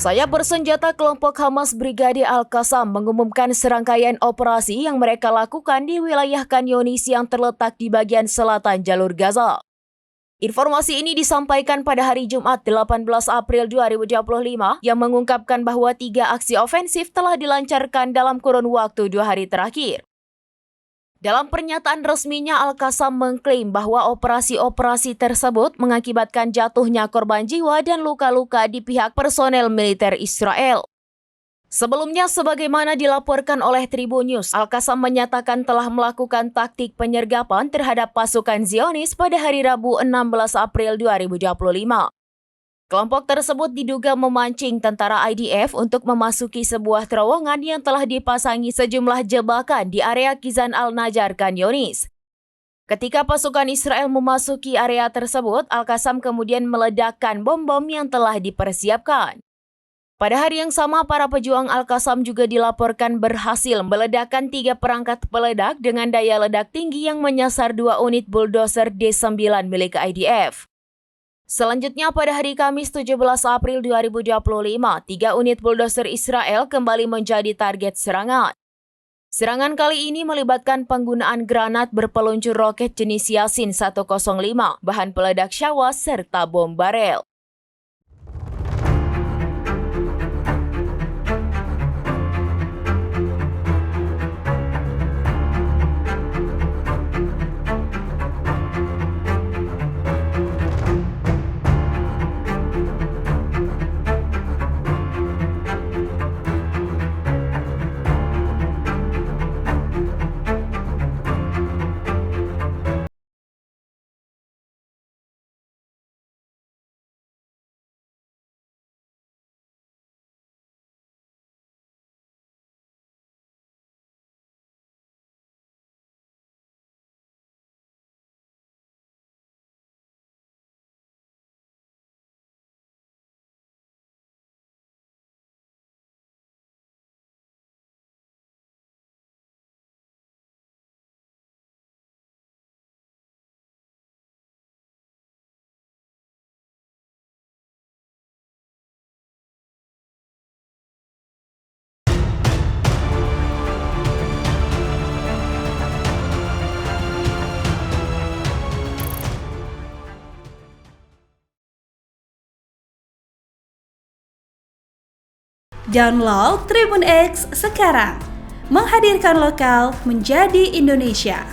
Sayap bersenjata kelompok Hamas Brigade Al-Qassam mengumumkan serangkaian operasi yang mereka lakukan di wilayah Khan Younis yang terletak di bagian selatan jalur Gaza. Informasi ini disampaikan pada hari Jumat 18 April 2025 yang mengungkapkan bahwa 3 aksi ofensif telah dilancarkan dalam kurun waktu 2 hari terakhir. Dalam pernyataan resminya, Al-Qassam mengklaim bahwa operasi-operasi tersebut mengakibatkan jatuhnya korban jiwa dan luka-luka di pihak personel militer Israel. Sebelumnya, sebagaimana dilaporkan oleh Tribun News, Al-Qassam menyatakan telah melakukan taktik penyergapan terhadap pasukan Zionis pada hari Rabu 16 April 2025. Kelompok tersebut diduga memancing tentara IDF untuk memasuki sebuah terowongan yang telah dipasangi sejumlah jebakan di area Khizan al-Najjar Khan Younis. Ketika pasukan Israel memasuki area tersebut, Al-Qassam kemudian meledakkan bom-bom yang telah dipersiapkan. Pada hari yang sama, para pejuang Al-Qassam juga dilaporkan berhasil meledakkan 3 perangkat peledak dengan daya ledak tinggi yang menyasar 2 unit bulldozer D9 milik IDF. Selanjutnya pada hari Kamis 17 April 2025, 3 unit bulldozer Israel kembali menjadi target serangan. Serangan kali ini melibatkan penggunaan granat berpeluncur roket jenis Yasin 105, bahan peledak Shawa, serta bom barel. Download Tribun X sekarang, menghadirkan lokal menjadi Indonesia.